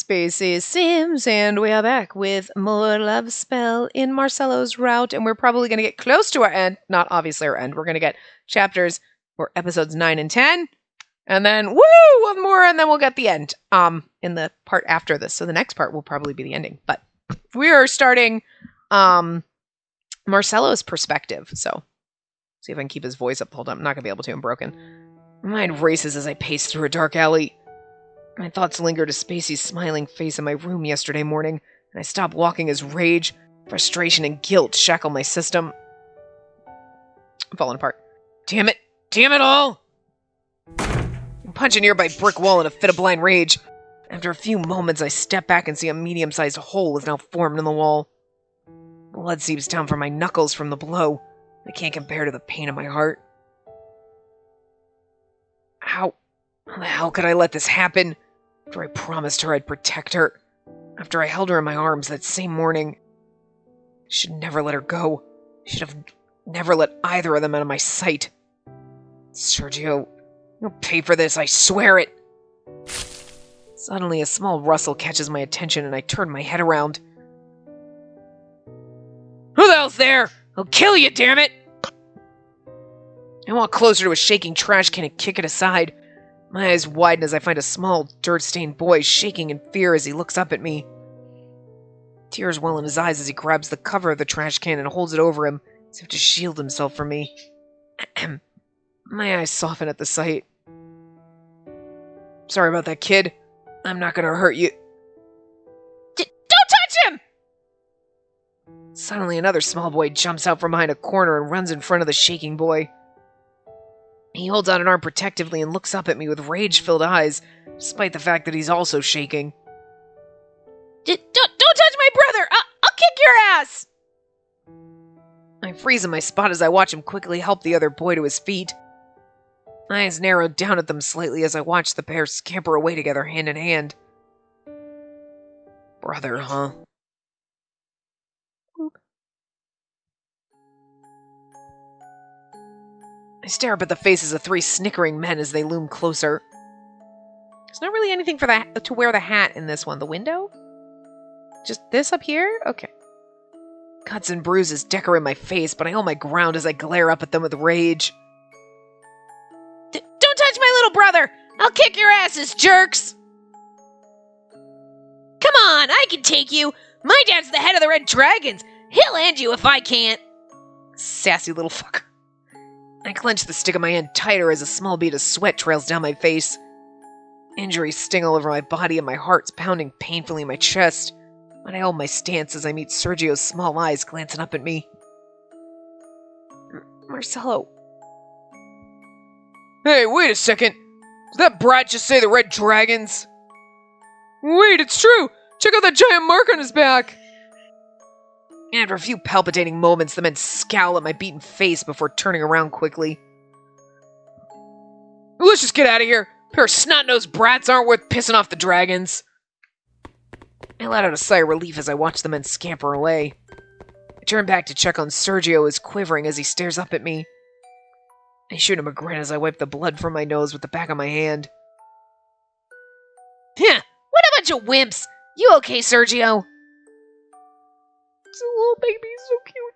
Spacey Sims, and we are back with more Love Spell in Marcello's route, and we're probably going to get close to our end. Not obviously our end. We're going to get chapters or episodes 9 and 10, and then, one more, and then we'll get the end in the part after this. So the next part will probably be the ending. But we are starting Marcello's perspective, so see if I can keep his voice up. Hold on, I'm not going to be able to. I'm broken. My mind races as I pace through a dark alley. My thoughts linger to Spacey's smiling face in my room yesterday morning, and I stop walking as rage, frustration, and guilt shackle my system. I'm falling apart. Damn it! Damn it all! I punch a nearby brick wall in a fit of blind rage. After a few moments, I step back and see a medium-sized hole is now formed in the wall. Blood seeps down from my knuckles from the blow. I can't compare to the pain in my heart. How the hell could I let this happen? After I promised her I'd protect her. After I held her in my arms that same morning. I should never let her go. I should have never let either of them out of my sight. Sergio, you'll pay for this, I swear it. Suddenly, a small rustle catches my attention and I turn my head around. Who the hell's there? I'll kill you, damn it! I walk closer to a shaking trash can and kick it aside. My eyes widen as I find a small, dirt-stained boy shaking in fear as he looks up at me. Tears well in his eyes as he grabs the cover of the trash can and holds it over him, as if to shield himself from me. My eyes soften at the sight. Sorry about that, kid. I'm not gonna hurt you. Don't touch him! Suddenly, another small boy jumps out from behind a corner and runs in front of the shaking boy. He holds out an arm protectively and looks up at me with rage-filled eyes, despite the fact that he's also shaking. Don't touch my brother! I'll kick your ass! I freeze in my spot as I watch him quickly help the other boy to his feet. My eyes narrow down at them slightly as I watch the pair scamper away together hand in hand. Brother, huh? I stare up at the faces of 3 snickering men as they loom closer. There's not really anything for to wear the hat in this one. The window? Just this up here? Okay. Cuts and bruises decorate my face, but I hold my ground as I glare up at them with rage. Don't touch my little brother! I'll kick your asses, jerks! Come on, I can take you! My dad's the head of the Red Dragons! He'll end you if I can't! Sassy little fucker. I clench the stick of my hand tighter as a small bead of sweat trails down my face. Injuries sting all over my body and my heart's pounding painfully in my chest. But I hold my stance as I meet Sergio's small eyes glancing up at me. Marcello. Hey, wait a second. Did that brat just say the Red Dragons? Wait, it's true! Check out that giant mark on his back! After a few palpitating moments, the men scowl at my beaten face before turning around quickly. Let's just get out of here. A pair of snot-nosed brats aren't worth pissing off the dragons. I let out a sigh of relief as I watch the men scamper away. I turn back to check on Sergio, who is quivering as he stares up at me. I shoot him a grin as I wipe the blood from my nose with the back of my hand. What a bunch of wimps! You okay, Sergio? It's a little baby, so cute.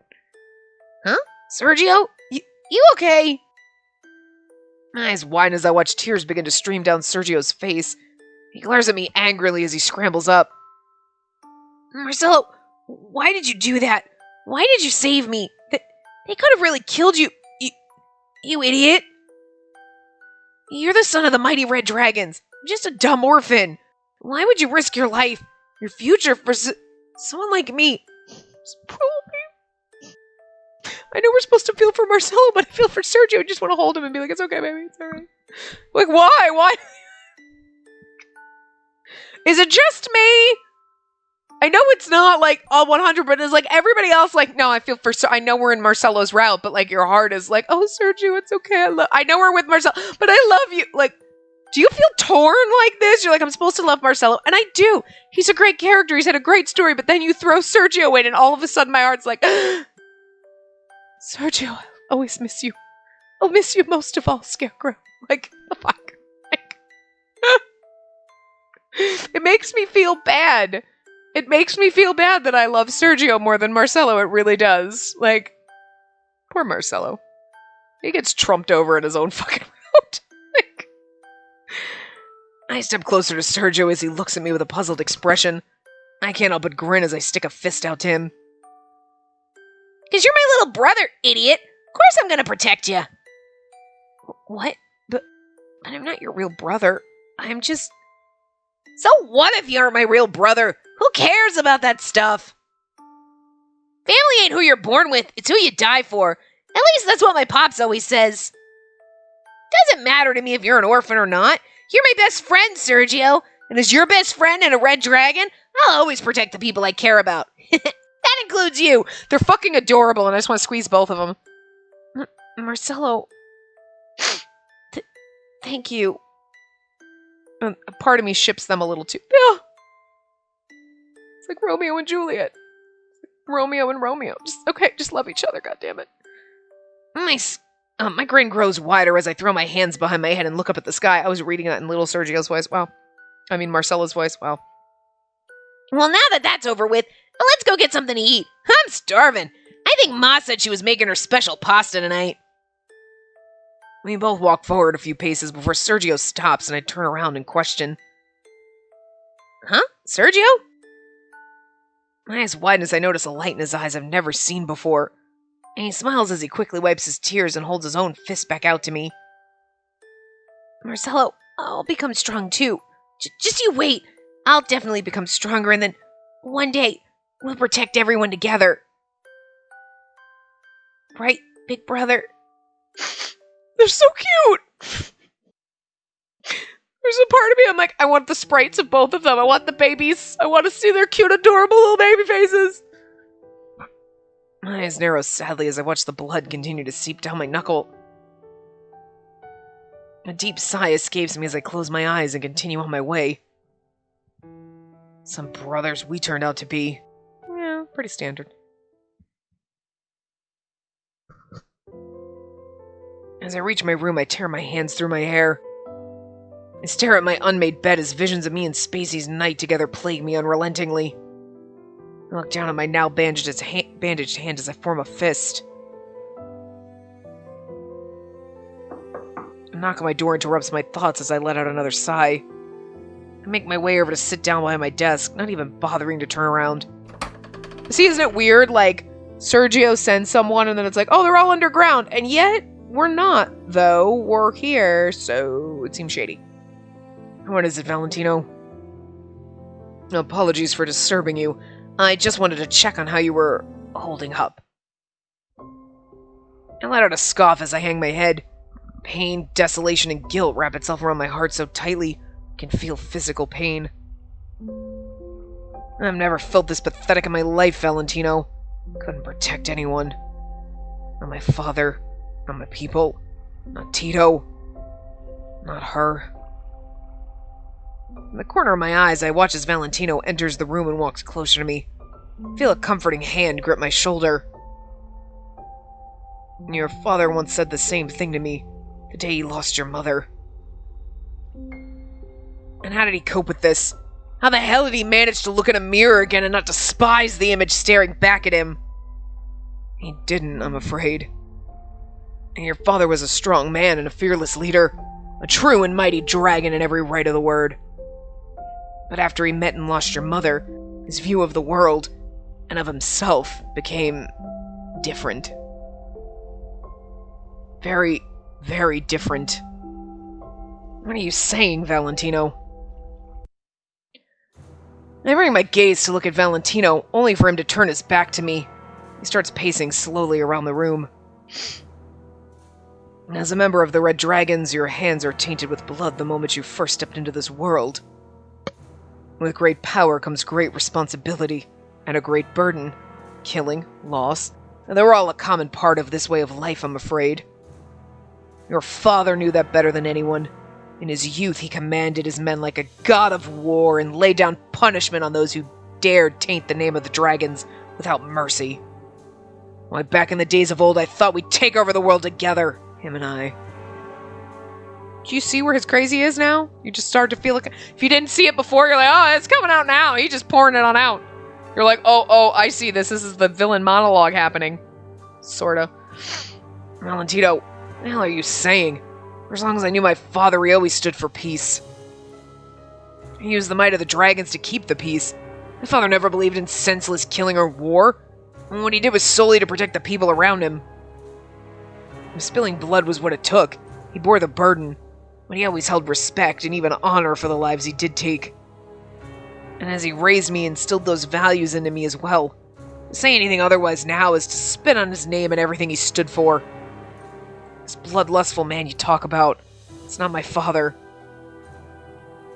Huh? Sergio? You okay? My eyes widen as I watch tears begin to stream down Sergio's face. He glares at me angrily as he scrambles up. Marcello, why did you do that? Why did you save me? They could have really killed you. You idiot. You're the son of the mighty Red Dragons. I'm just a dumb orphan. Why would you risk your life, your future for someone like me? I know we're supposed to feel for Marcello, but I feel for Sergio. I just want to hold him and be like, it's okay, baby, it's alright. Like, why? Why? Is it just me? I know it's not, like, all 100, but it's like everybody else, like, no, I feel for, I know we're in Marcello's route, but, like, your heart is like, oh, Sergio, it's okay. I know we're with Marcello, but I love you. Like, do you feel torn like this? You're like, I'm supposed to love Marcello. And I do. He's a great character. He's had a great story. But then you throw Sergio in and all of a sudden my heart's like, Sergio, I'll always miss you. I'll miss you most of all, Scarecrow. Like, fuck. Like, It makes me feel bad. It makes me feel bad that I love Sergio more than Marcelo. It really does. Like, poor Marcelo. He gets trumped over in his own fucking route. Like, I step closer to Sergio as he looks at me with a puzzled expression. I can't help but grin as I stick a fist out to him. 'Cause you're my little brother, idiot. Of course I'm gonna protect you. What? But I'm not your real brother. I'm just... So what if you aren't my real brother? Who cares about that stuff? Family ain't who you're born with, it's who you die for. At least that's what my pops always says. Doesn't matter to me if you're an orphan or not. You're my best friend, Sergio. And as your best friend and a red dragon, I'll always protect the people I care about. That includes you. They're fucking adorable and I just want to squeeze both of them. Marcelo... Thank you. A part of me ships them a little too. Yeah. It's like Romeo and Juliet. Romeo and Romeo. Just love each other, goddammit. My grin grows wider as I throw my hands behind my head and look up at the sky. I was reading that in little Sergio's voice. Wow. I mean Marcelo's voice. Wow. Well, now that that's over with, let's go get something to eat. I'm starving. I think Ma said she was making her special pasta tonight. We both walk forward a few paces before Sergio stops and I turn around and question. Huh? Sergio? My eyes widen as I notice a light in his eyes I've never seen before. And he smiles as he quickly wipes his tears and holds his own fist back out to me. Marcelo, I'll become strong too. Just you wait. I'll definitely become stronger and then one day we'll protect everyone together. Right, big brother? They're so cute! There's a part of me, I'm like, I want the sprites of both of them. I want the babies. I want to see their cute, adorable little baby faces. My eyes narrow sadly as I watch the blood continue to seep down my knuckle. A deep sigh escapes me as I close my eyes and continue on my way. Some brothers we turned out to be. Yeah, pretty standard. As I reach my room, I tear my hands through my hair. I stare at my unmade bed as visions of me and Spacey's night together plague me unrelentingly. I look down at my now bandaged hand as I form a fist. A knock on my door interrupts my thoughts as I let out another sigh. I make my way over to sit down behind my desk, not even bothering to turn around. See, isn't it weird? Like, Sergio sends someone and then it's like, oh, they're all underground. And yet, we're not, though. We're here, so it seems shady. What is it, Valentino? Apologies for disturbing you. I just wanted to check on how you were holding up. I let out a scoff as I hang my head. Pain, desolation, and guilt wrap itself around my heart so tightly I can feel physical pain. I've never felt this pathetic in my life, Valentino. Couldn't protect anyone. Not my father. Not my people. Not Tito. Not her. In the corner of my eyes, I watch as Valentino enters the room and walks closer to me. I feel a comforting hand grip my shoulder. Your father once said the same thing to me, the day he lost your mother. And how did he cope with this? How the hell did he manage to look in a mirror again and not despise the image staring back at him? He didn't, I'm afraid. And your father was a strong man and a fearless leader, a true and mighty dragon in every right of the word. But after he met and lost your mother, his view of the world and of himself became different. Very, very different. What are you saying, Valentino? I bring my gaze to look at Valentino, only for him to turn his back to me. He starts pacing slowly around the room. As a member of the Red Dragons, your hands are tainted with blood the moment you first stepped into this world. With great power comes great responsibility, and a great burden. Killing, loss, and they're all a common part of this way of life, I'm afraid. Your father knew that better than anyone. In his youth, he commanded his men like a god of war and laid down punishment on those who dared taint the name of the dragons without mercy. Why, back in the days of old, I thought we'd take over the world together, him and I. Do you see where his crazy is now? You just start to feel like, if you didn't see it before, you're like, oh, it's coming out now. He's just pouring it on out. You're like, oh, I see this. This is the villain monologue happening. Sorta. Valentino, what the hell are you saying? For as long as I knew my father, he always stood for peace. He used the might of the dragons to keep the peace. My father never believed in senseless killing or war. And what he did was solely to protect the people around him. If spilling blood was what it took, he bore the burden. But he always held respect and even honor for the lives he did take. And as he raised me, instilled those values into me as well. To say anything otherwise now is to spit on his name and everything he stood for. This bloodlustful man you talk about, it's not my father.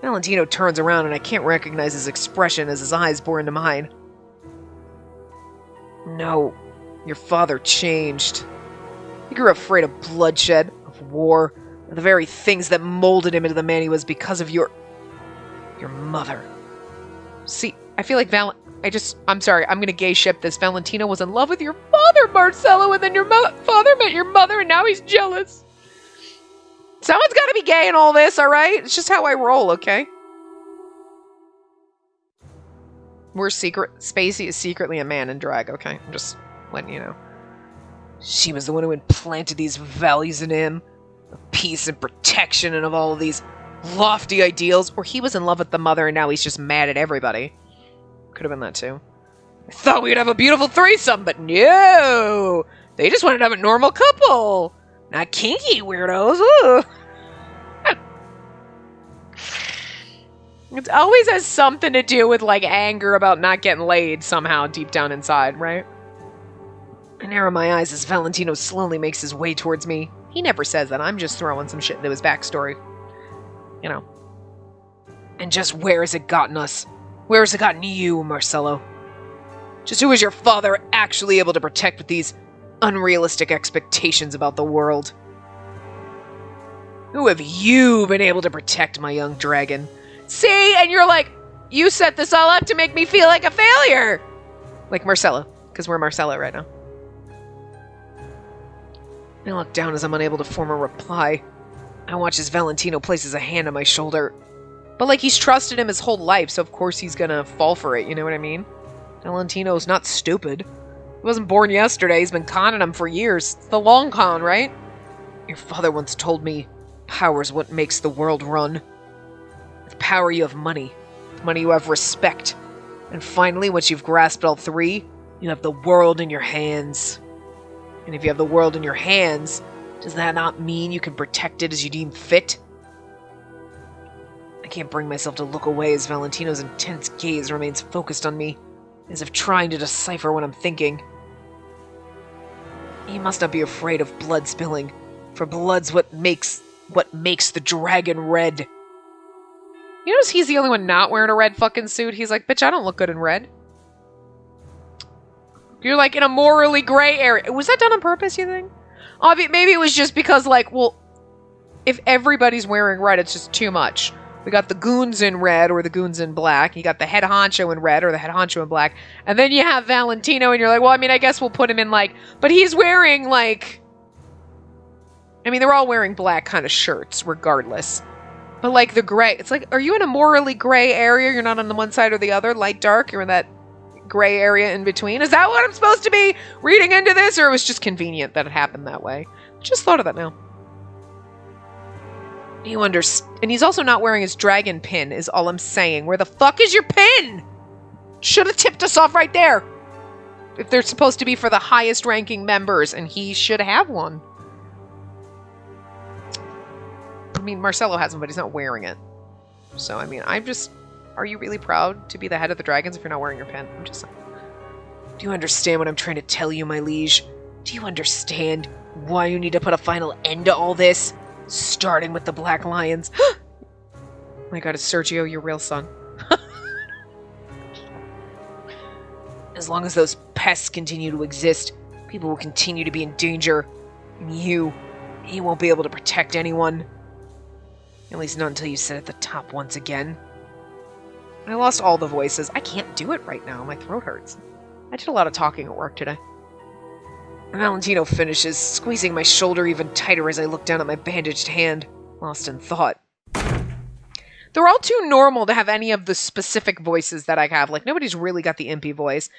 Valentino turns around and I can't recognize his expression as his eyes bore into mine. No, your father changed. He grew afraid of bloodshed, of war, of the very things that molded him into the man he was because of your mother. See, I feel like I'm sorry, I'm gonna gay ship this. Valentino was in love with your father, Marcello, and then your father met your mother, and now he's jealous. Someone's gotta be gay in all this, alright? It's just how I roll, okay? Spacey is secretly a man in drag, okay? I'm just letting you know. She was the one who implanted these values in him. Of peace and protection and of all of these lofty ideals. Or he was in love with the mother and now he's just mad at everybody. Could have been that too. I thought we'd have a beautiful threesome, but no! They just wanted to have a normal couple. Not kinky weirdos. Ugh. It always has something to do with, like, anger about not getting laid somehow deep down inside, right? I narrow my eyes as Valentino slowly makes his way towards me. He never says that. I'm just throwing some shit into his backstory. You know. And just where has it gotten us? Where has it gotten you, Marcello? Just who is your father actually able to protect with these unrealistic expectations about the world? Who have you been able to protect, my young dragon? See? And you're like, you set this all up to make me feel like a failure! Like Marcello, because we're Marcello right now. I look down as I'm unable to form a reply. I watch as Valentino places a hand on my shoulder. But like he's trusted him his whole life, so of course he's gonna fall for it, you know what I mean? Valentino's not stupid. He wasn't born yesterday, he's been conning him for years. It's the long con, right? Your father once told me, power's what makes the world run. With power you have money. With money you have respect. And finally, once you've grasped all three, you have the world in your hands. And if you have the world in your hands, does that not mean you can protect it as you deem fit? I can't bring myself to look away as Valentino's intense gaze remains focused on me, as if trying to decipher what I'm thinking. You must not be afraid of blood spilling, for blood's what makes the dragon red. You notice he's the only one not wearing a red fucking suit? He's like, bitch, I don't look good in red. You're like in a morally gray area. Was that done on purpose, you think? Maybe it was just because, like, well, if everybody's wearing red, it's just too much. We got the goons in red or the goons in black. You got the head honcho in red or the head honcho in black. And then you have Valentino and you're like, well, I mean, I guess we'll put him in, like, but he's wearing, like, I mean, they're all wearing black kind of shirts regardless. But, like, the gray, it's like, are you in a morally gray area? You're not on the one side or the other, light, dark? You're in that gray area in between? Is that what I'm supposed to be reading into this? Or it was just convenient that it happened that way? Just thought of that now. You understand. And he's also not wearing his dragon pin, is all I'm saying. Where the fuck is your pin? Should have tipped us off right there. If they're supposed to be for the highest ranking members, and he should have one. I mean, Marcello has one, but he's not wearing it. So, I mean, I'm just... Are you really proud to be the head of the dragons if you're not wearing your pin? I'm just saying. Do you understand what I'm trying to tell you, my liege? Do you understand why you need to put a final end to all this? Starting with the Black Lions. Oh my god, it's Sergio, your real son. As long as those pests continue to exist, people will continue to be in danger. And you won't be able to protect anyone. At least not until you sit at the top once again. I lost all the voices. I can't do it right now. My throat hurts. I did a lot of talking at work today. Valentino finishes, squeezing my shoulder even tighter as I look down at my bandaged hand. lost in thought. They're all too normal to have any of the specific voices that I have. Like, nobody's really got the impy voice.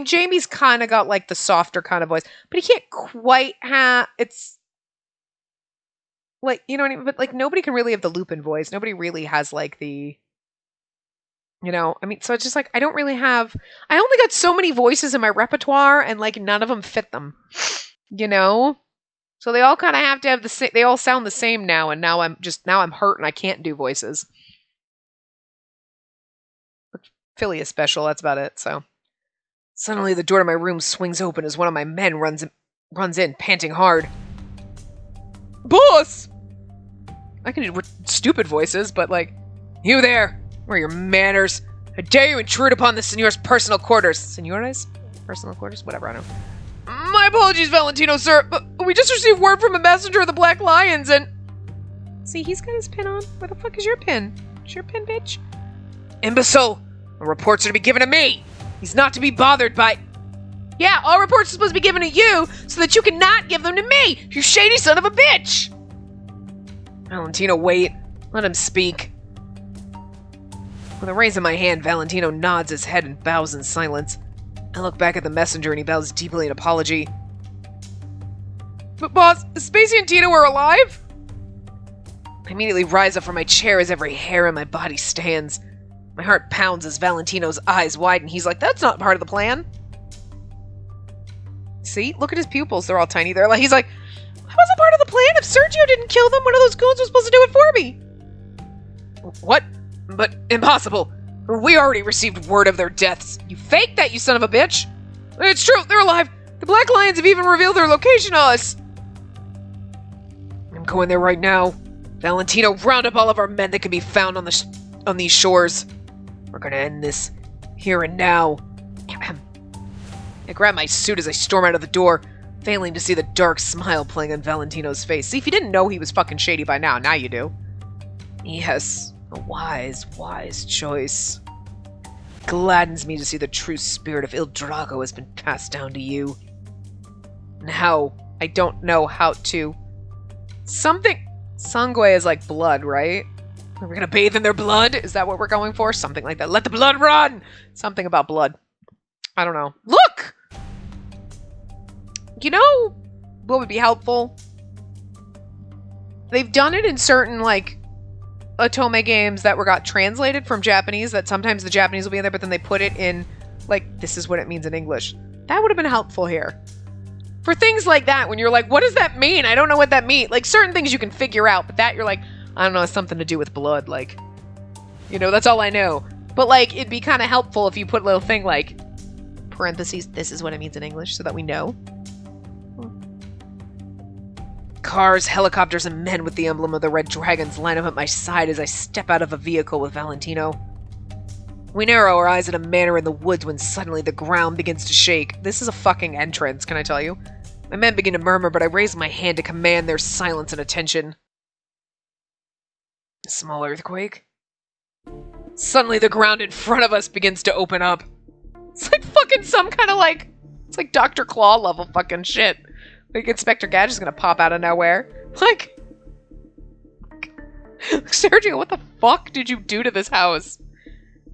Jamie's kind of got, like, the softer kind of voice. But he can't quite have... It's... Like, you know what I mean? But, like, nobody can really have the Lupin voice. Nobody really has, like, the... You know? I mean, so it's just, like, I don't really have... I only got so many voices in my repertoire, and, like, none of them fit them. You know? So they all kind of have to have the same... They all sound the same now, and now I'm hurt and I can't do voices. But Philly is special, that's about it, so... Suddenly the door to my room swings open as one of my men runs in, panting hard. Boss! I can do stupid voices, but like... You there! Where are your manners? How dare you intrude upon the Senor's personal quarters? Senor's? Personal quarters? Whatever, I don't know. My apologies, Valentino, sir, but we just received word from a messenger of the Black Lions and... See, he's got his pin on. Where the fuck is your pin? Is your pin, bitch? Imbecile! All reports are to be given to me! He's not to be bothered by... Yeah, all reports are supposed to be given to you so that you cannot give them to me! You shady son of a bitch! Valentino, wait. Let him speak. With a raise in my hand, Valentino nods his head and bows in silence. I look back at the messenger and he bows deeply in apology. But boss, Spacey and Tito are alive? I immediately rise up from my chair as every hair in my body stands. My heart pounds as Valentino's eyes widen. He's like, that's not part of the plan. See? Look at his pupils. They're all tiny. He's like, how was it part of the plan? If Sergio didn't kill them, one of those goons was supposed to do it for me. What? But impossible. We already received word of their deaths. You faked that, you son of a bitch. It's true. They're alive. The Black Lions have even revealed their location to us. I'm going there right now. Valentino, round up all of our men that can be found on these shores. We're gonna end this here and now. I grab my suit as I storm out of the door, failing to see the dark smile playing on Valentino's face. See, if you didn't know he was fucking shady by now you do. Yes, a wise, wise choice. Gladdens me to see the true spirit of Il Drago has been passed down to you. Now, I don't know how to... Something... Sangue is like blood, right? We're gonna bathe in their blood? Is that what we're going for? Something like that. Let the blood run! Something about blood. I don't know. Look! You know what would be helpful? They've done it in certain, like, Otome games that got translated from Japanese, that sometimes the Japanese will be in there, but then they put it in, like, this is what it means in English. That would have been helpful here. For things like that, when you're like, what does that mean? I don't know what that means. Like, certain things you can figure out, but that you're like, I don't know, it's something to do with blood. Like, you know, that's all I know. But, like, it'd be kind of helpful if you put a little thing like, parentheses, this is what it means in English, so that we know. Cars, helicopters, and men with the emblem of the Red Dragons line up at my side as I step out of a vehicle with Valentino. We narrow our eyes in a manner in the woods when suddenly the ground begins to shake. This is a fucking entrance, can I tell you? My men begin to murmur, but I raise my hand to command their silence and attention. A small earthquake. Suddenly the ground in front of us begins to open up. It's like fucking some kind of like... It's like Dr. Claw level fucking shit. Like Inspector Gadget's gonna pop out of nowhere. Like... Sergio, what the fuck did you do to this house?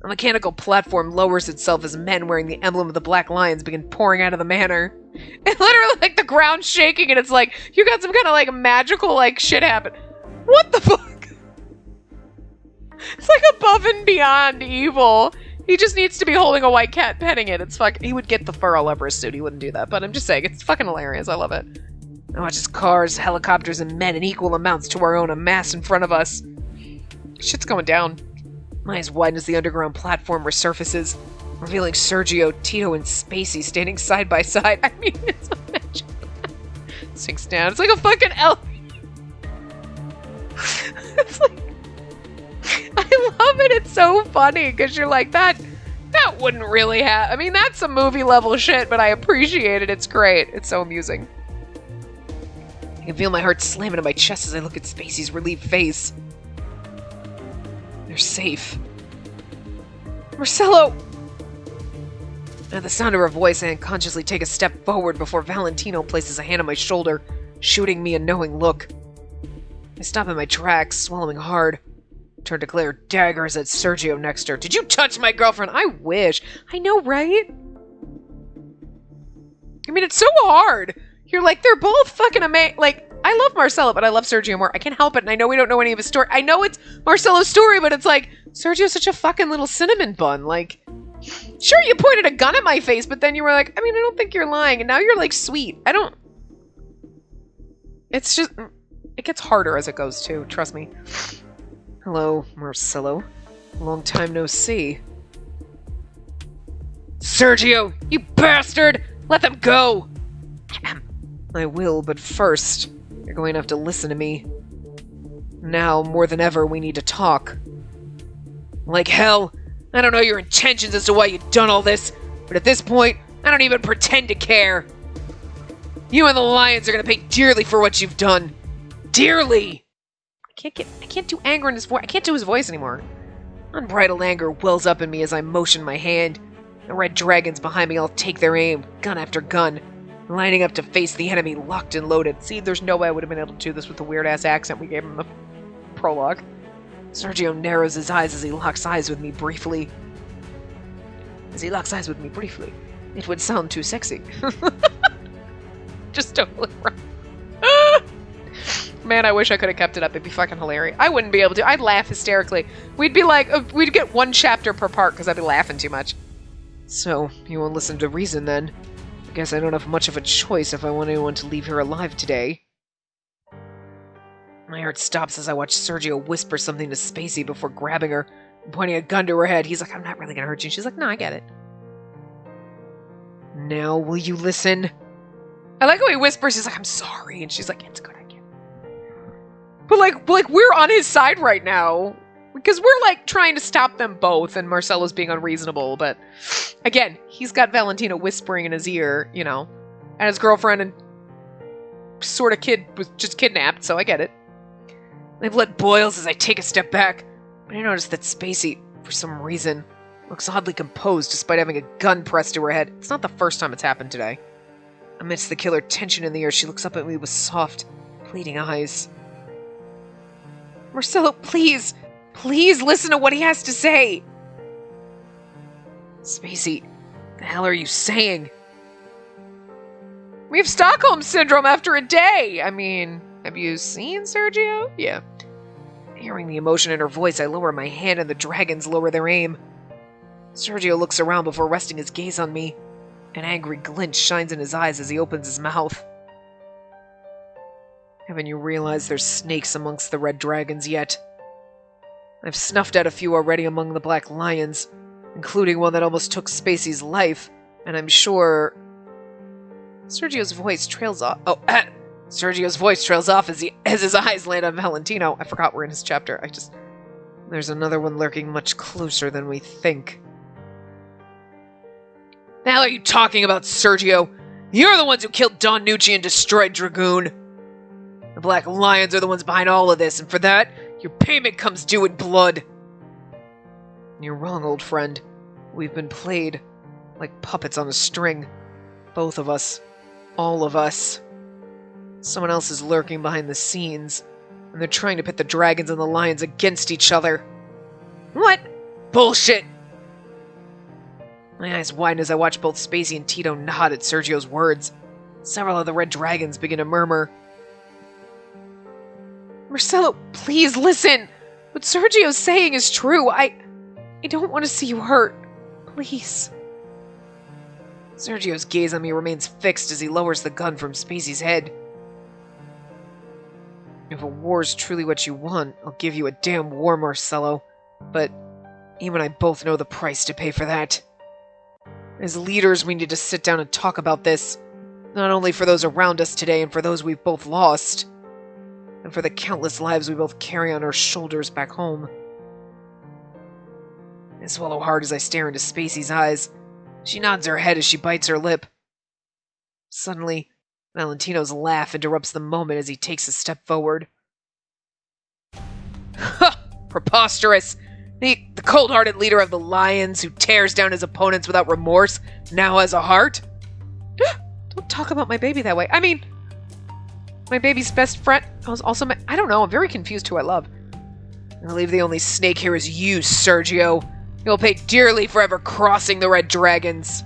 A mechanical platform lowers itself as men wearing the emblem of the Black Lions begin pouring out of the manor. And literally, like, the ground's shaking and it's like, you got some kind of, like, magical, like, shit happen. What the fuck? It's like above and beyond evil. He just needs to be holding a white cat petting it. It's fucking... He would get the fur all over his suit. He wouldn't do that. But I'm just saying, it's fucking hilarious. I love it. I watch as cars, helicopters, and men in equal amounts to our own amass in front of us. Shit's going down. My eyes widen as the underground platform resurfaces, revealing Sergio, Tito, and Spacey standing side by side. I mean, it's a magic. Sinks down. It's like a fucking elf. It's like... I love it. It's so funny because you're like, that wouldn't really happen. I mean, that's some movie level shit, but I appreciate it. It's great. It's so amusing. I can feel my heart slam into my chest as I look at Spacey's relieved face. They're safe. Marcello! At the sound of her voice, I unconsciously take a step forward before Valentino places a hand on my shoulder, shooting me a knowing look. I stop in my tracks, swallowing hard. Turn to glare daggers at Sergio next to her. Did you touch my girlfriend? I wish. I know, right? I mean, it's so hard. You're like, they're both fucking amazing. Like, I love Marcelo, but I love Sergio more. I can't help it, and I know we don't know any of his story. I know it's Marcelo's story, but it's like, Sergio's such a fucking little cinnamon bun. Like, sure, you pointed a gun at my face, but then you were like, I mean, I don't think you're lying, and now you're, like, sweet. I don't... It's just... It gets harder as it goes, too. Trust me. Hello, Marcelo. Long time no see. Sergio, you bastard! Let them go! I will, but first, you're going to have to listen to me. Now, more than ever, we need to talk. Like hell, I don't know your intentions as to why you've done all this, but at this point, I don't even pretend to care. You and the Lions are going to pay dearly for what you've done. Dearly! I can't do anger in his voice. I can't do his voice anymore. Unbridled anger wells up in me as I motion my hand. The red dragons behind me all take their aim, gun after gun, lining up to face the enemy, locked and loaded. See, there's no way I would have been able to do this with the weird-ass accent we gave him in the prologue. Sergio narrows his eyes as he locks eyes with me briefly. It would sound too sexy. Just totally wrong. Man, I wish I could have kept it up. It'd be fucking hilarious. I wouldn't be able to. I'd laugh hysterically. We'd be like, we'd get one chapter per part because I'd be laughing too much. So, you won't listen to reason then? I guess I don't have much of a choice if I want anyone to leave here alive today. My heart stops as I watch Sergio whisper something to Spacey before grabbing her and pointing a gun to her head. He's like, I'm not really gonna hurt you. She's like, no, I get it. Now, will you listen? I like how he whispers, he's like, I'm sorry. And she's like, it's good, I get it. But like we're on his side right now. Because we're like trying to stop them both and Marcelo's being unreasonable. But again, he's got Valentina whispering in his ear, you know. And his girlfriend and sort of kid was just kidnapped, so I get it. My blood boils as I take a step back. But I notice that Spacey, for some reason, looks oddly composed despite having a gun pressed to her head. It's not the first time it's happened today. Amidst the killer tension in the air, she looks up at me with soft, pleading eyes. Marcelo, please! Please listen to what he has to say! Spacey, the hell are you saying? We have Stockholm Syndrome after a day! I mean, have you seen Sergio? Yeah. Hearing the emotion in her voice, I lower my hand and the dragons lower their aim. Sergio looks around before resting his gaze on me. An angry glint shines in his eyes as he opens his mouth. Haven't you realized there's snakes amongst the red dragons yet? I've snuffed out a few already among the black lions, including one that almost took Spacey's life, and I'm sure... Sergio's voice trails off... Sergio's voice trails off as his eyes land on Valentino. I forgot we're in his chapter. There's another one lurking much closer than we think. The hell are you talking about, Sergio? You're the ones who killed Don Nucci and destroyed Dragoon. The Black Lions are the ones behind all of this, and for that, your payment comes due in blood. You're wrong, old friend. We've been played like puppets on a string. Both of us. All of us. Someone else is lurking behind the scenes, and they're trying to pit the dragons and the lions against each other. What? Bullshit! My eyes widen as I watch both Spacey and Tito nod at Sergio's words. Several of the red dragons begin to murmur. Marcelo, please listen! What Sergio's saying is true. I don't want to see you hurt. Please. Sergio's gaze on me remains fixed as he lowers the gun from Spacey's head. If a war's truly what you want, I'll give you a damn war, Marcelo. But you and I both know the price to pay for that. As leaders, we need to sit down and talk about this. Not only for those around us today and for those we've both lost, and for the countless lives we both carry on our shoulders back home. I swallow hard as I stare into Spacey's eyes. She nods her head as she bites her lip. Suddenly, Valentino's laugh interrupts the moment as he takes a step forward. Ha! Preposterous! The cold-hearted leader of the Lions who tears down his opponents without remorse now has a heart? Don't talk about my baby that way. I mean, My baby's best friend. I was also I don't know. I'm very confused who I love. I believe the only snake here is you, Sergio. You'll pay dearly for ever crossing the red dragons.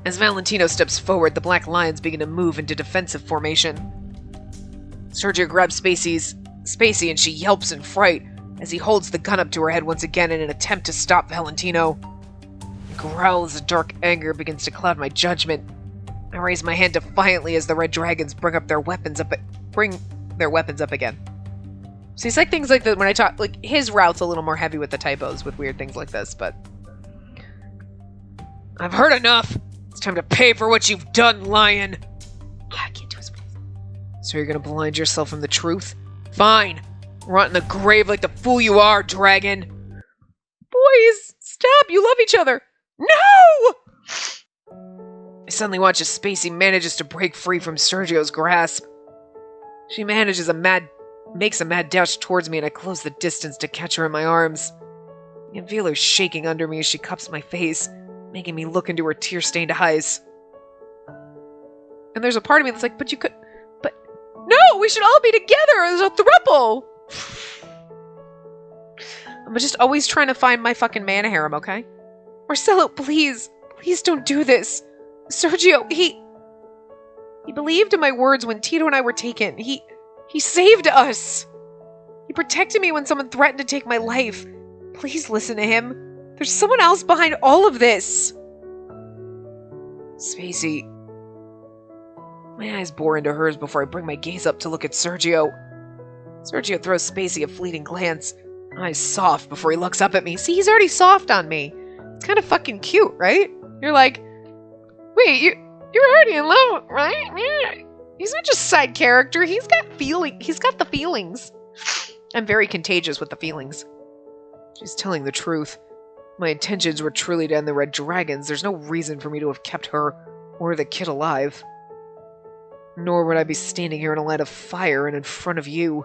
As Valentino steps forward, the black lions begin to move into defensive formation. Sergio grabs Spacey and she yelps in fright as he holds the gun up to her head once again in an attempt to stop Valentino. He growls as dark anger begins to cloud my judgment. I raise my hand defiantly as the red dragons bring their weapons up again. So he's like things like that when I talk, like his route's a little more heavy with the typos, with weird things like this, but I've heard enough. It's time to pay for what you've done, lion. I can't do his voice. So you're gonna blind yourself from the truth? Fine. Rot in the grave like the fool you are, dragon. Boys, stop! You love each other. No! I suddenly watch as Spacey manages to break free from Sergio's grasp. She makes a mad dash towards me, and I close the distance to catch her in my arms. I can feel her shaking under me as she cups my face, making me look into her tear-stained eyes. And there's a part of me that's like, but no, we should all be together as a throuple. I'm just always trying to find my fucking man harem, okay? Marcelo, please don't do this. Sergio, he believed in my words when Tito and I were taken. He saved us. He protected me when someone threatened to take my life. Please listen to him. There's someone else behind all of this. Spacey. My eyes bore into hers before I bring my gaze up to look at Sergio. Sergio throws Spacey a fleeting glance, eyes soft before he looks up at me. See, he's already soft on me. It's kind of fucking cute, right? You're like, wait, you're already in love, right? Yeah. He's not just side character. He's got the feelings. I'm very contagious with the feelings. She's telling the truth. My intentions were truly to end the red dragons. There's no reason for me to have kept her or the kid alive. Nor would I be standing here in a light of fire and in front of you.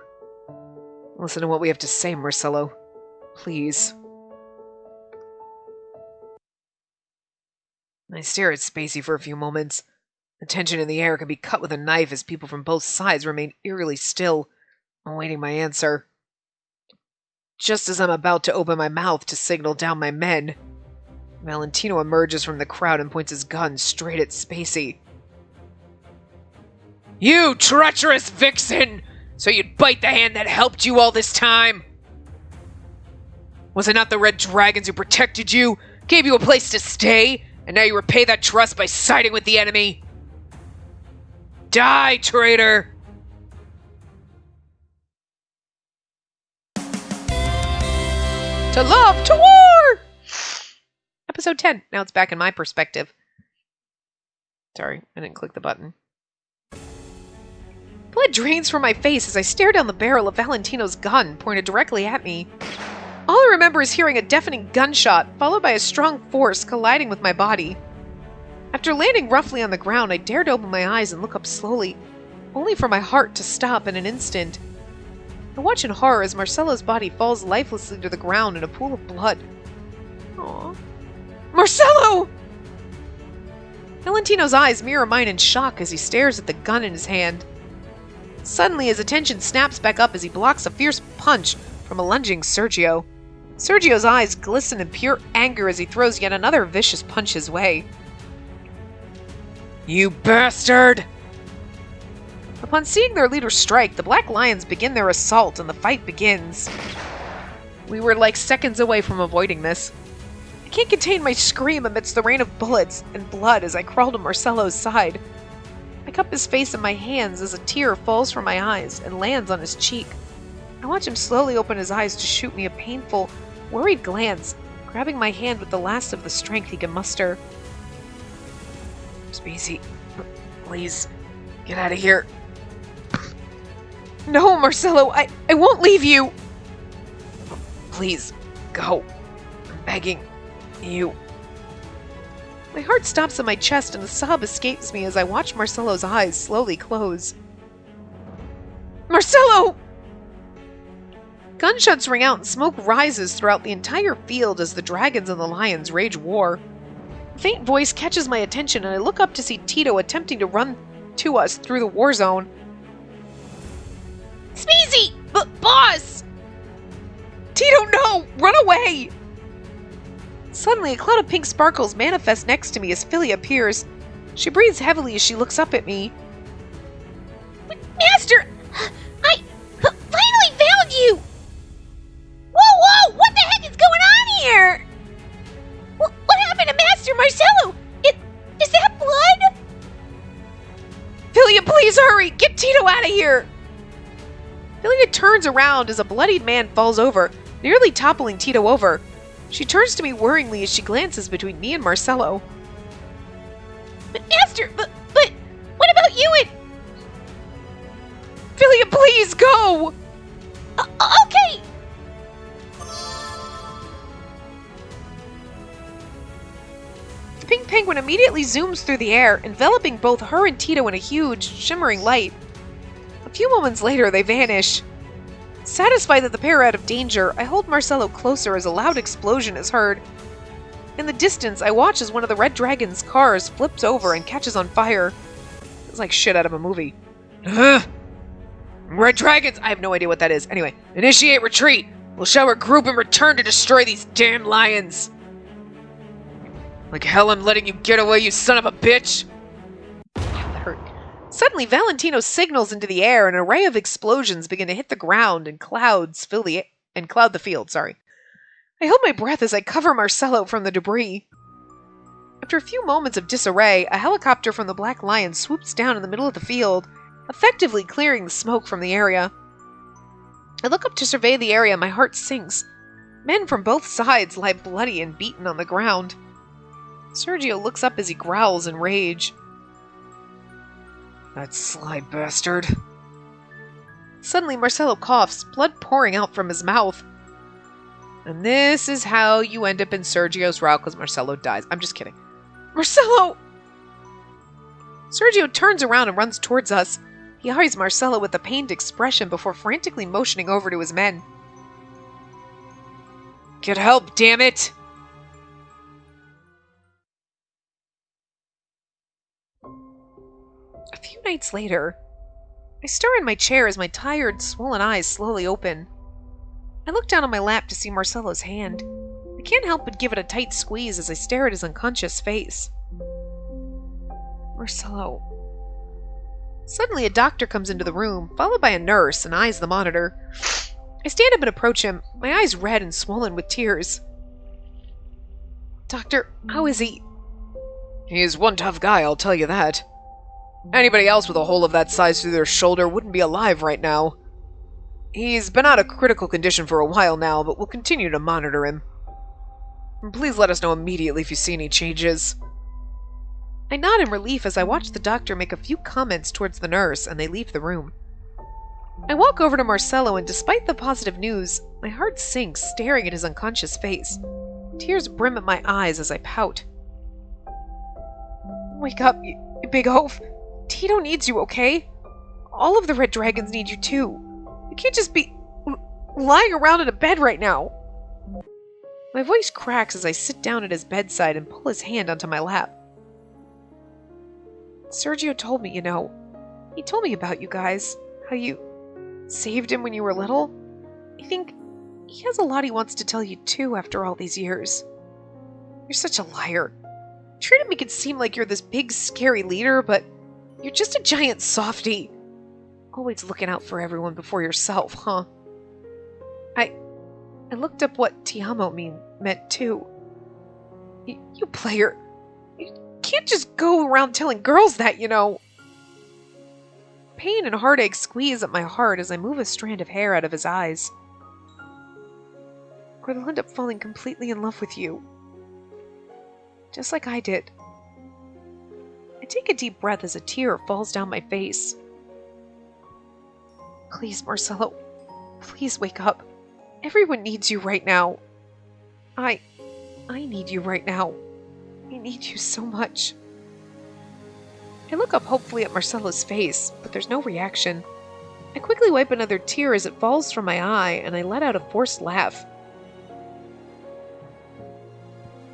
Listen to what we have to say, Marcelo. Please. I stare at Spacey for a few moments. The tension in the air can be cut with a knife as people from both sides remain eerily still, awaiting my answer. Just as I'm about to open my mouth to signal down my men, Valentino emerges from the crowd and points his gun straight at Spacey. You treacherous vixen! So you'd bite the hand that helped you all this time? Was it not the red dragons who protected you, gave you a place to stay, and now you repay that trust by siding with the enemy? Die, traitor! To love, to war! Episode 10. Now it's back in my perspective. Sorry, I didn't click the button. Blood drains from my face as I stare down the barrel of Valentino's gun pointed directly at me. All I remember is hearing a deafening gunshot, followed by a strong force colliding with my body. After landing roughly on the ground, I dared open my eyes and look up slowly, only for my heart to stop in an instant. I watch in horror as Marcelo's body falls lifelessly to the ground in a pool of blood. Aww. Marcelo! Valentino's eyes mirror mine in shock as he stares at the gun in his hand. Suddenly, his attention snaps back up as he blocks a fierce punch from a lunging Sergio. Sergio's eyes glisten in pure anger as he throws yet another vicious punch his way. You bastard! Upon seeing their leader strike, the Black Lions begin their assault and the fight begins. We were like seconds away from avoiding this. I can't contain my scream amidst the rain of bullets and blood as I crawl to Marcelo's side. I cup his face in my hands as a tear falls from my eyes and lands on his cheek. I watch him slowly open his eyes to shoot me a painful, worried glance, grabbing my hand with the last of the strength he can muster. Spacey, please, get out of here. No, Marcelo, I won't leave you! Please, go. I'm begging you. My heart stops in my chest and a sob escapes me as I watch Marcelo's eyes slowly close. Marcelo! Gunshots ring out and smoke rises throughout the entire field as the dragons and the lions wage war. A faint voice catches my attention and I look up to see Tito attempting to run to us through the war zone. Spacey! Boss! Tito, no! Run away! Suddenly, a cloud of pink sparkles manifests next to me as Philly appears. She breathes heavily as she looks up at me. Master! I finally found you! Whoa! What the heck is going on here? What happened to Master Marcello? Is that blood? Philia, please hurry! Get Tito out of here! Philia turns around as a bloodied man falls over, nearly toppling Tito over. She turns to me worryingly as she glances between me and Marcello. Master, but what about you and... Philia, please go! Okay! The pink penguin immediately zooms through the air, enveloping both her and Tito in a huge, shimmering light. A few moments later, they vanish. Satisfied that the pair are out of danger, I hold Marcello closer as a loud explosion is heard. In the distance, I watch as one of the Red Dragon's cars flips over and catches on fire. It's like shit out of a movie. Red Dragons! I have no idea what that is. Anyway, initiate retreat! We'll shall regroup and return to destroy these damn lions! Like hell I'm letting you get away, you son of a bitch! That hurt. Suddenly, Valentino signals into the air, and an array of explosions begin to hit the ground and cloud the field. I hold my breath as I cover Marcello from the debris. After a few moments of disarray, a helicopter from the Black Lion swoops down in the middle of the field, effectively clearing the smoke from the area. I look up to survey the area, and my heart sinks. Men from both sides lie bloody and beaten on the ground. Sergio looks up as he growls in rage. That sly bastard. Suddenly, Marcello coughs, blood pouring out from his mouth. And this is how you end up in Sergio's route because Marcello dies. I'm just kidding. Marcello! Sergio turns around and runs towards us. He eyes Marcello with a pained expression before frantically motioning over to his men. Get help, damn it! A few nights later, I stir in my chair as my tired, swollen eyes slowly open. I look down on my lap to see Marcello's hand. I can't help but give it a tight squeeze as I stare at his unconscious face. Marcello. Suddenly, a doctor comes into the room, followed by a nurse, and eyes the monitor. I stand up and approach him, my eyes red and swollen with tears. Doctor, how is he? He's one tough guy, I'll tell you that. Anybody else with a hole of that size through their shoulder wouldn't be alive right now. He's been out of critical condition for a while now, but we'll continue to monitor him. Please let us know immediately if you see any changes. I nod in relief as I watch the doctor make a few comments towards the nurse, and they leave the room. I walk over to Marcello, and despite the positive news, my heart sinks staring at his unconscious face. Tears brim at my eyes as I pout. Wake up, you big oaf. Tito needs you, okay? All of the Red Dragons need you too. You can't just be lying around in a bed right now. My voice cracks as I sit down at his bedside and pull his hand onto my lap. Sergio told me, He told me about you guys. How you saved him when you were little. I think he has a lot he wants to tell you too after all these years. You're such a liar. You try to make it seem like you're this big, scary leader, but you're just a giant softy. Always looking out for everyone before yourself, huh? I looked up what Ti amo meant too. You player. You can't just go around telling girls that, Pain and heartache squeeze at my heart as I move a strand of hair out of his eyes. Or they'll end up falling completely in love with you. Just like I did. I take a deep breath as a tear falls down my face. Please, Marcello. Please wake up. Everyone needs you right now. I need you right now. I need you so much. I look up hopefully at Marcello's face, but there's no reaction. I quickly wipe another tear as it falls from my eye, and I let out a forced laugh.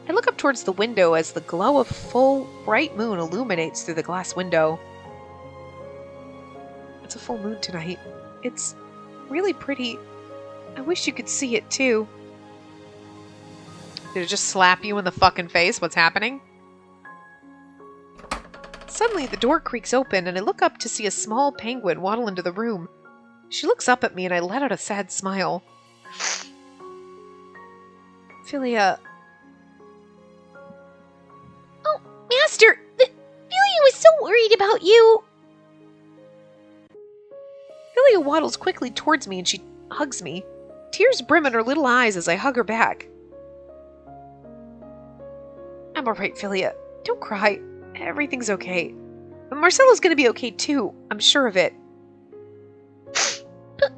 I look up towards the window as the glow of full, bright moon illuminates through the glass window. It's a full moon tonight. It's really pretty. I wish you could see it too. Did it just slap you in the fucking face? What's happening? Suddenly, the door creaks open, and I look up to see a small penguin waddle into the room. She looks up at me, and I let out a sad smile. Philia. Oh, Master! Philia was so worried about you! Philia waddles quickly towards me, and she hugs me. Tears brim in her little eyes as I hug her back. I'm alright, Philia. Don't cry. Everything's okay. Marcelo's gonna be okay too. I'm sure of it. Poor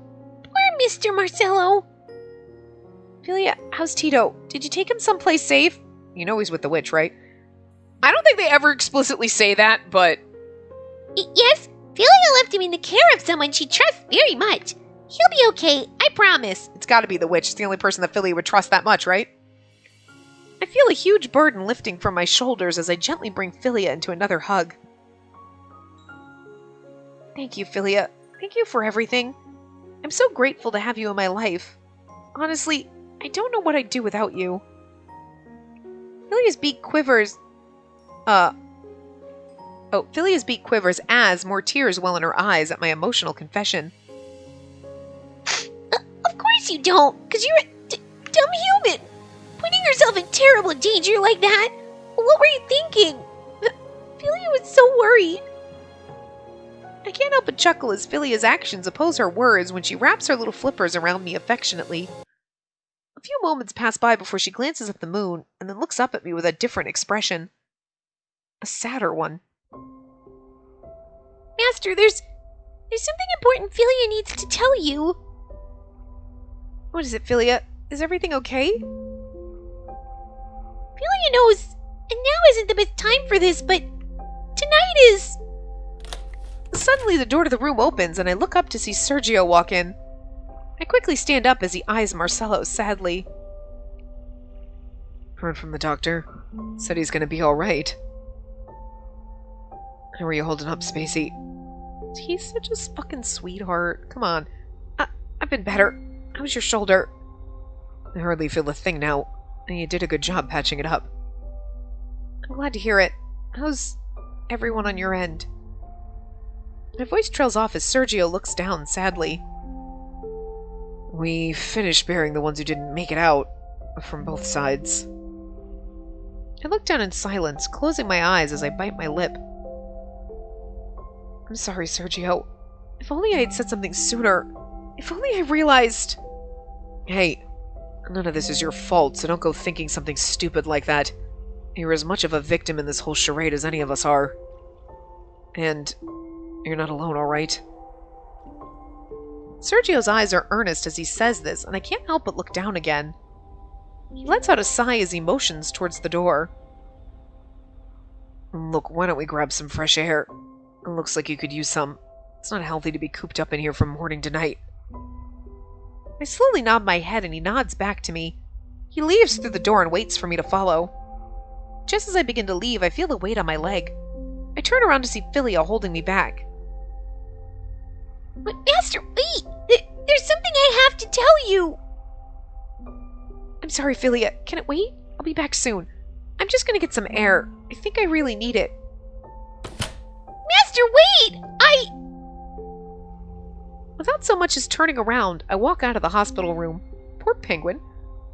Mr. Marcelo. Philia, how's Tito? Did you take him someplace safe? You know he's with the witch, right? I don't think they ever explicitly say that, but... Yes, Philia left him in the care of someone she trusts very much. He'll be okay, I promise. It's gotta be the witch. It's the only person that Philia would trust that much, right? I feel a huge burden lifting from my shoulders as I gently bring Philia into another hug. Thank you, Philia. Thank you for everything. I'm so grateful to have you in my life. Honestly, I don't know what I'd do without you. Philia's beak quivers. Philia's beak quivers as more tears well in her eyes at my emotional confession. Of course you don't, because you're a dumb human. Putting yourself in terrible danger like that. What were you thinking? Philia was so worried. I can't help but chuckle as Philia's actions oppose her words when she wraps her little flippers around me affectionately. A few moments pass by before she glances at the moon and then looks up at me with a different expression. A sadder one. Master, there's something important Philia needs to tell you. What is it, Philia? Is everything okay? Philia knows, and now isn't the best time for this, but tonight is... Suddenly the door to the room opens and I look up to see Sergio walk in. I quickly stand up as he eyes Marcelo sadly. Heard from the doctor. Said he's gonna be alright. How are you holding up, Spacey? He's such a fucking sweetheart. Come on. I've been better. How's your shoulder? I hardly feel a thing now, and you did a good job patching it up. I'm glad to hear it. How's everyone on your end? My voice trails off as Sergio looks down sadly. We finished burying the ones who didn't make it out, from both sides. I look down in silence, closing my eyes as I bite my lip. I'm sorry, Sergio. If only I had said something sooner. If only I realized... Hey, none of this is your fault, so don't go thinking something stupid like that. You're as much of a victim in this whole charade as any of us are. And you're not alone, alright? Sergio's eyes are earnest as he says this, and I can't help but look down again. He lets out a sigh as he motions towards the door. Look, why don't we grab some fresh air? It looks like you could use some. It's not healthy to be cooped up in here from morning to night. I slowly nod my head and he nods back to me. He leaves through the door and waits for me to follow. Just as I begin to leave, I feel a weight on my leg. I turn around to see Philia holding me back. But Master, wait! There's something I have to tell you! I'm sorry, Philia. Can it wait? I'll be back soon. I'm just gonna get some air. I think I really need it. Master, wait! Without so much as turning around, I walk out of the hospital room. Poor penguin.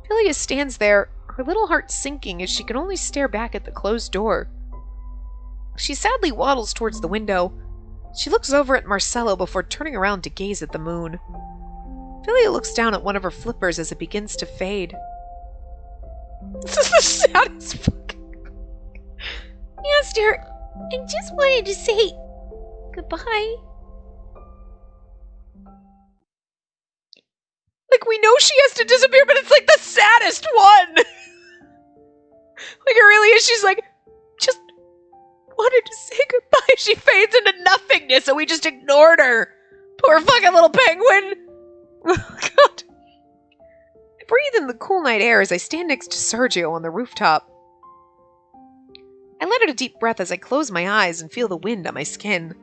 Philia stands there, her little heart sinking as she can only stare back at the closed door. She sadly waddles towards the window. She looks over at Marcelo before turning around to gaze at the moon. Philia looks down at one of her flippers as it begins to fade. This is the saddest fucking... Master, I just wanted to say goodbye. Like, we know she has to disappear, but it's like the saddest one! Like, it really is. She's like, just wanted to say goodbye. She fades into nothingness, and we just ignored her. Poor fucking little penguin. Oh, God. I breathe in the cool night air as I stand next to Sergio on the rooftop. I let out a deep breath as I close my eyes and feel the wind on my skin.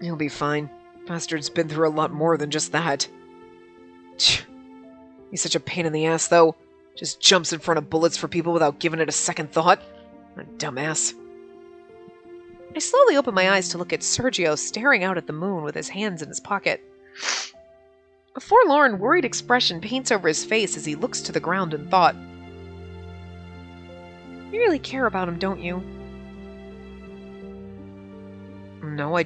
He'll be fine. Bastard's been through a lot more than just that. He's such a pain in the ass, though. Just jumps in front of bullets for people without giving it a second thought. A dumbass. I slowly open my eyes to look at Sergio staring out at the moon with his hands in his pocket. A forlorn, worried expression paints over his face as he looks to the ground in thought. You really care about him, don't you? No, I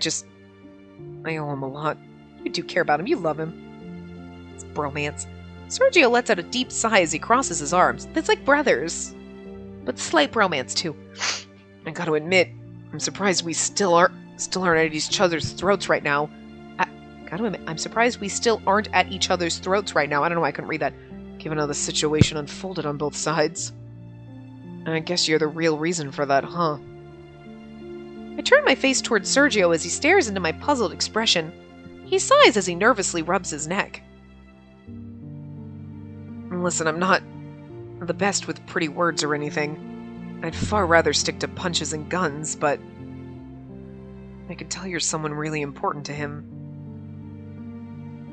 owe him a lot. You do care about him. You love him. It's bromance. Sergio lets out a deep sigh as he crosses his arms. That's like brothers. But slight bromance, too. I gotta admit, I'm surprised we still aren't at each other's throats right now. I'm surprised we still aren't at each other's throats right now. I don't know why I couldn't read that, given how the situation unfolded on both sides. I guess you're the real reason for that, huh? I turn my face towards Sergio as he stares into my puzzled expression. He sighs as he nervously rubs his neck. Listen, I'm not the best with pretty words or anything. I'd far rather stick to punches and guns, but I could tell you're someone really important to him.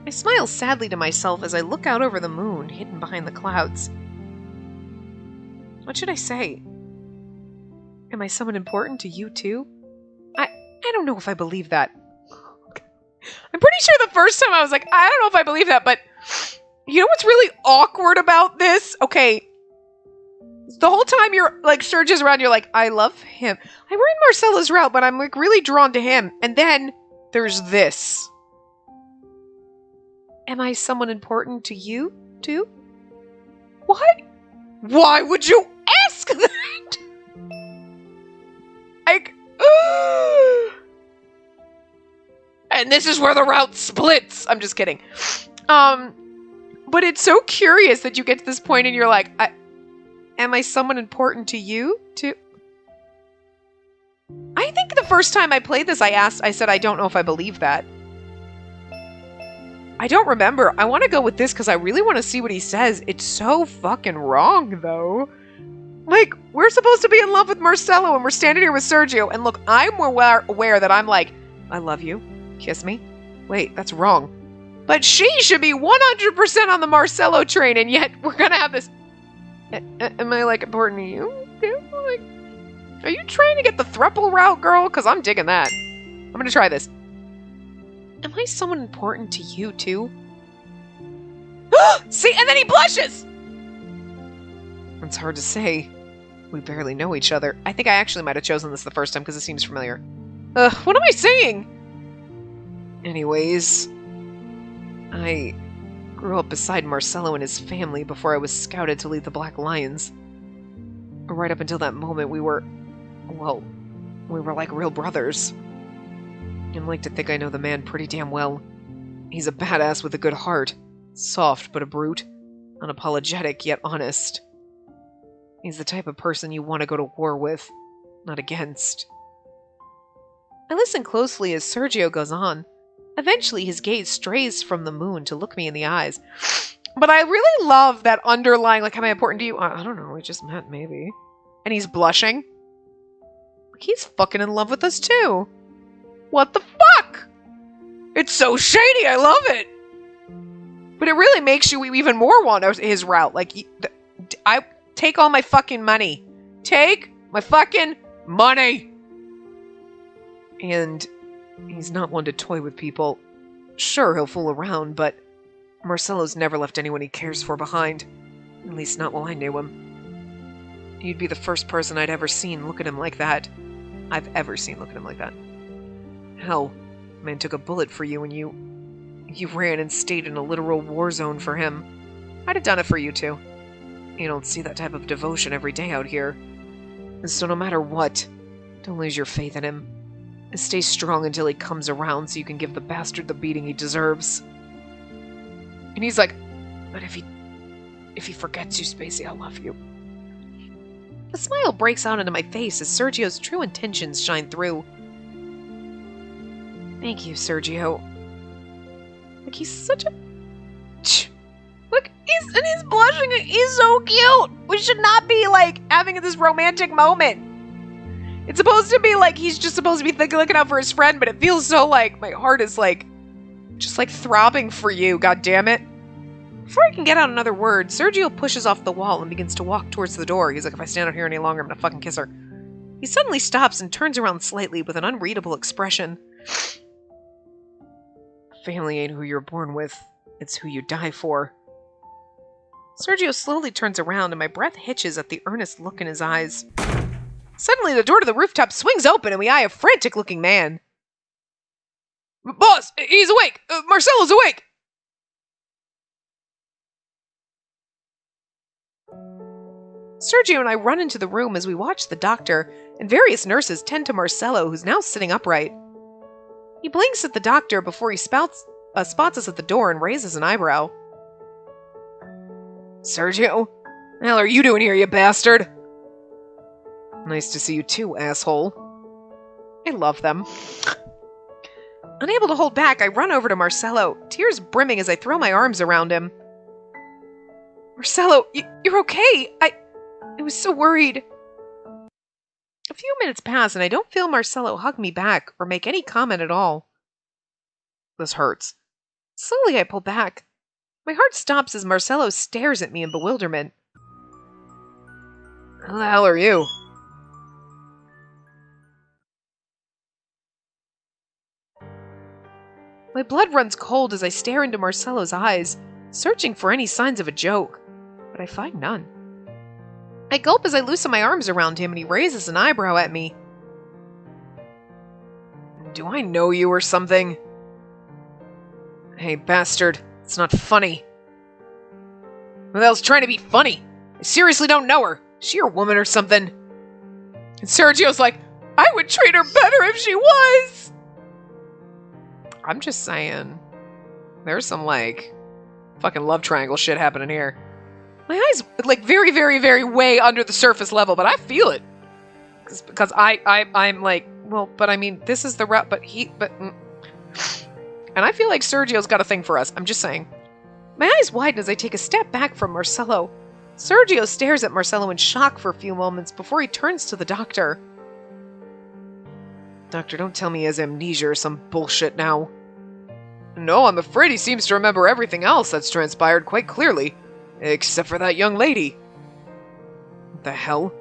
I smile sadly to myself as I look out over the moon, hidden behind the clouds. What should I say? Am I someone important to you too? I don't know if I believe that. I'm pretty sure the first time I was like, I don't know if I believe that, but you know what's really awkward about this? Okay, the whole time you're like, Sergio's around, you're like, I love him. I were in Marcella's route, but I'm like really drawn to him. And then there's this. Am I someone important to you too? What? Why would you ask that? Like, and this is where the route splits. I'm just kidding. But it's so curious that you get to this point and you're like, am I someone important to you too? I think the first time I played this, I said, I don't know if I believe that. I don't remember. I want to go with this because I really want to see what he says. It's so fucking wrong, though. Like, we're supposed to be in love with Marcelo and we're standing here with Sergio. And look, I'm aware that I'm like, I love you. Kiss me. Wait, that's wrong. But she should be 100% on the Marcelo train, and yet we're going to have this... Am I, like, important to you? Like, are you trying to get the thruple route, girl? Because I'm digging that. I'm going to try this. Am I someone important to you, too? See? And then he blushes! It's hard to say. We barely know each other. I think I actually might have chosen this the first time because it seems familiar. What am I saying? Anyways, I grew up beside Marcelo and his family before I was scouted to lead the Black Lions. Right up until that moment, we were like real brothers. I'd like to think I know the man pretty damn well. He's a badass with a good heart. Soft, but a brute. Unapologetic, yet honest. He's the type of person you want to go to war with, not against. I listen closely as Sergio goes on. Eventually, his gaze strays from the moon to look me in the eyes. But I really love that underlying, like, am I important to you? I don't know, we just met, maybe. And he's blushing. He's fucking in love with us, too. What the fuck? It's so shady, I love it. But it really makes you even more want his route. Like, I take all my fucking money. Take my fucking money. And he's not one to toy with people. Sure, he'll fool around, but Marcelo's never left anyone he cares for behind. At least not while I knew him. You'd be the first person I'd ever seen look at him like that. I've ever seen look at him like that. Hell, man took a bullet for you and you ran and stayed in a literal war zone for him. I'd have done it for you too. You don't see that type of devotion every day out here. So no matter what, don't lose your faith in him. And stay strong until he comes around so you can give the bastard the beating he deserves. And he's like, but if he forgets you, Spacey, I'll love you. A smile breaks out into my face as Sergio's true intentions shine through. Thank you, Sergio. Like, he's such a... Look, he's blushing. He's so cute. We should not be, like, having this romantic moment. It's supposed to be like he's just supposed to be looking out for his friend, but it feels so like my heart is like just like throbbing for you, god damn it. Before I can get out another word, Sergio pushes off the wall and begins to walk towards the door. He's like, if I stand out here any longer, I'm gonna fucking kiss her. He suddenly stops and turns around slightly with an unreadable expression. Family ain't who you're born with, it's who you die for. Sergio slowly turns around and my breath hitches at the earnest look in his eyes. Suddenly the door to the rooftop swings open and we eye a frantic-looking man. Boss, he's awake! Marcelo's awake! Sergio and I run into the room as we watch the doctor and various nurses tend to Marcelo, who's now sitting upright. He blinks at the doctor before he spots us at the door and raises an eyebrow. Sergio? What the hell are you doing here, you bastard? Nice to see you too, asshole. I love them. Unable to hold back, I run over to Marcelo, tears brimming as I throw my arms around him. Marcelo, you're okay. I was so worried. A few minutes pass and I don't feel Marcelo hug me back or make any comment at all. This hurts. Slowly I pull back. My heart stops as Marcelo stares at me in bewilderment. Who the hell are you? My blood runs cold as I stare into Marcelo's eyes, searching for any signs of a joke, but I find none. I gulp as I loosen my arms around him and he raises an eyebrow at me. Do I know you or something? Hey, bastard, it's not funny. Who the hell's trying to be funny? I seriously don't know her. Is she your woman or something? And Sergio's like, I would treat her better if she was! I'm just saying. There's some, like, fucking love triangle shit happening here. My eyes, like, very, very, very way under the surface level, but I feel it. Because I'm like, well, but I mean, this is the route, and I feel like Sergio's got a thing for us. I'm just saying. My eyes widen as I take a step back from Marcelo. Sergio stares at Marcelo in shock for a few moments before he turns to the doctor. Doctor, don't tell me he has amnesia or some bullshit now. No, I'm afraid he seems to remember everything else that's transpired quite clearly. Except for that young lady. What the hell?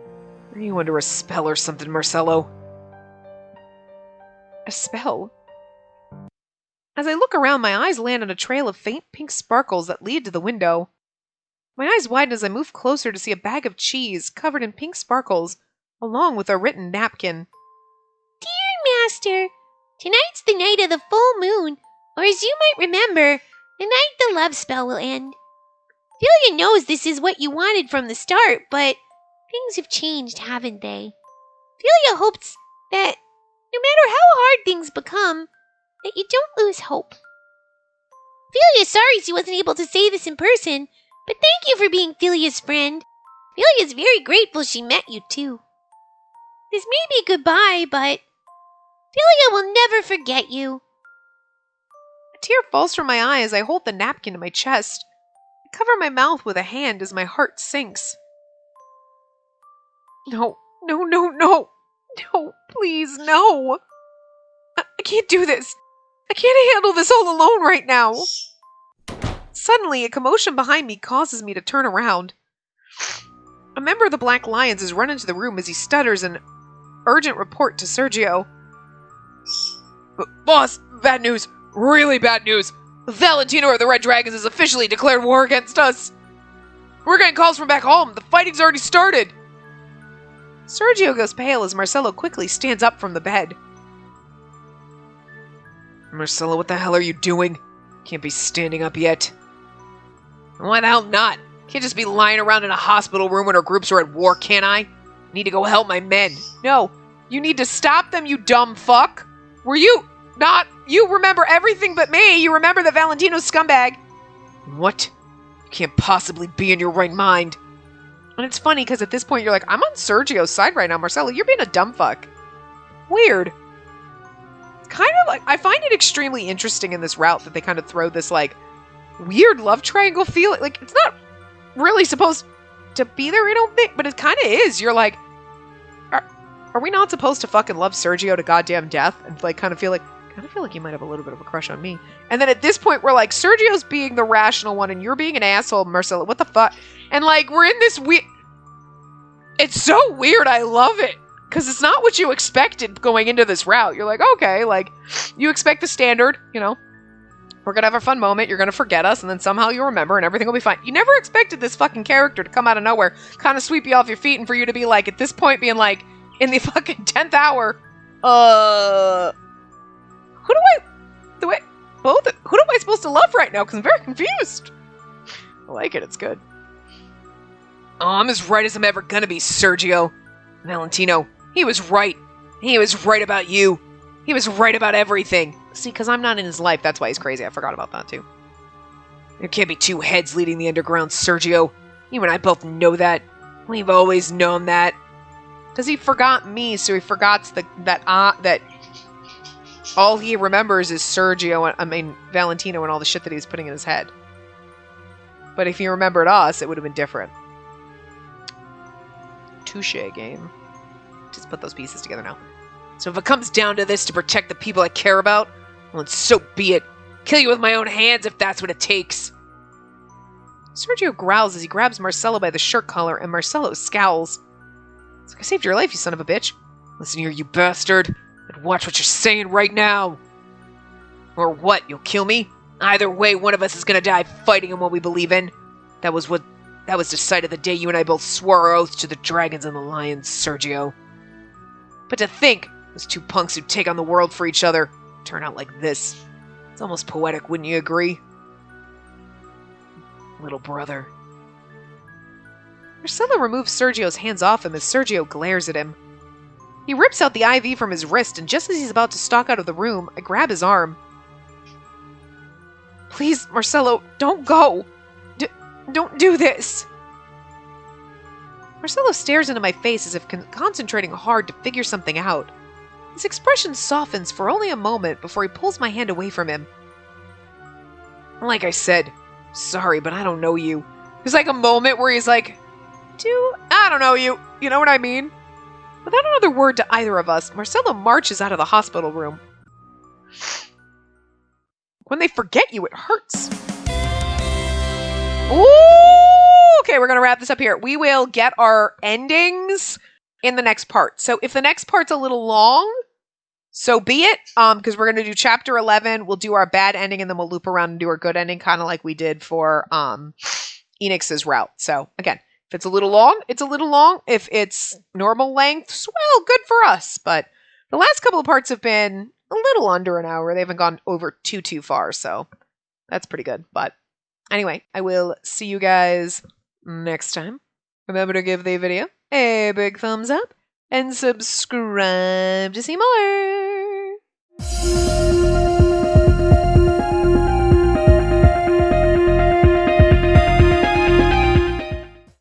Are you under a spell or something, Marcelo? A spell? As I look around, my eyes land on a trail of faint pink sparkles that lead to the window. My eyes widen as I move closer to see a bag of cheese covered in pink sparkles, along with a written napkin. Dear Master, tonight's the night of the full moon, or as you might remember, the night the love spell will end. Philia knows this is what you wanted from the start, but things have changed, haven't they? Philia hopes that, no matter how hard things become, that you don't lose hope. Philia's sorry she wasn't able to say this in person, but thank you for being Philia's friend. Philia's very grateful she met you, too. This may be goodbye, but Philia will never forget you. A tear falls from my eye as I hold the napkin to my chest. I cover my mouth with a hand as my heart sinks. No, no, no, no. No, please, no. I can't do this. I can't handle this all alone right now. Suddenly, a commotion behind me causes me to turn around. A member of the Black Lions has run into the room as he stutters an urgent report to Sergio. Boss, bad news. Really bad news. Valentino of the Red Dragons has officially declared war against us. We're getting calls from back home. The fighting's already started. Sergio goes pale as Marcelo quickly stands up from the bed. Marcelo, what the hell are you doing? Can't be standing up yet. Why the hell not? Can't just be lying around in a hospital room when our groups are at war, can I? Need to go help my men. No, you need to stop them, you dumb fuck. Were you not? You remember everything but me. You remember the Valentino scumbag. What? You can't possibly be in your right mind. And it's funny because at this point you're like, I'm on Sergio's side right now, Marcelo. You're being a dumb fuck. Weird. It's kind of like, I find it extremely interesting in this route that they kind of throw this like weird love triangle feel. Like it's not really supposed to be there, I don't think, but it kind of is. You're like, are we not supposed to fucking love Sergio to goddamn death and like kind of feel like you might have a little bit of a crush on me? And then at this point we're like, Sergio's being the rational one and you're being an asshole, Marcelo. What the fuck? And like we're in this weird. It's so weird. I love it because it's not what you expected going into this route. You're like, okay, like you expect the standard, you know. We're gonna have a fun moment, you're gonna forget us, and then somehow you'll remember and everything will be fine. You never expected this fucking character to come out of nowhere, kind of sweep you off your feet, and for you to be like, at this point, being like, in the fucking 10th hour, who am I supposed to love right now? Because I'm very confused. I like it, it's good. Oh, I'm as right as I'm ever gonna be, Sergio. Valentino, he was right. He was right about you. He was right about everything. See, because I'm not in his life, that's why he's crazy. I forgot about that, too. There can't be two heads leading the underground, Sergio. You and I both know that. We've always known that. Because he forgot me, so he forgot that all he remembers is Valentino and all the shit that he was putting in his head. But if he remembered us, it would have been different. Touche game. Just put those pieces together now. So if it comes down to this to protect the people I care about, well, then so be it. Kill you with my own hands if that's what it takes. Sergio growls as he grabs Marcelo by the shirt collar, and Marcelo scowls. It's like, I saved your life, you son of a bitch. Listen here, you bastard. And watch what you're saying right now. Or what, you'll kill me? Either way, one of us is gonna die fighting in what we believe in. That was decided the day you and I both swore our oaths to the dragons and the lions, Sergio. But to think, those two punks who take on the world for each other turn out like this. It's almost poetic, wouldn't you agree? Little brother. Marcelo removes Sergio's hands off him as Sergio glares at him. He rips out the IV from his wrist, and just as he's about to stalk out of the room, I grab his arm. Please, Marcelo, don't go. Don't do this. Marcelo stares into my face as if concentrating hard to figure something out. His expression softens for only a moment before he pulls my hand away from him. Like I said, sorry, but I don't know you. There's like a moment where he's like, I don't know you. You know what I mean? Without another word to either of us, Marcelo marches out of the hospital room. When they forget you, it hurts. Ooh, okay, we're going to wrap this up here. We will get our endings in the next part. So if the next part's a little long, so be it, because we're going to do chapter 11. We'll do our bad ending, and then we'll loop around and do our good ending, kind of like we did for Enix's route. So again, if it's a little long, it's a little long. If it's normal length, well, good for us. But the last couple of parts have been a little under an hour. They haven't gone over too far, so that's pretty good. But anyway, I will see you guys next time. Remember to give the video a big thumbs up and subscribe to see more.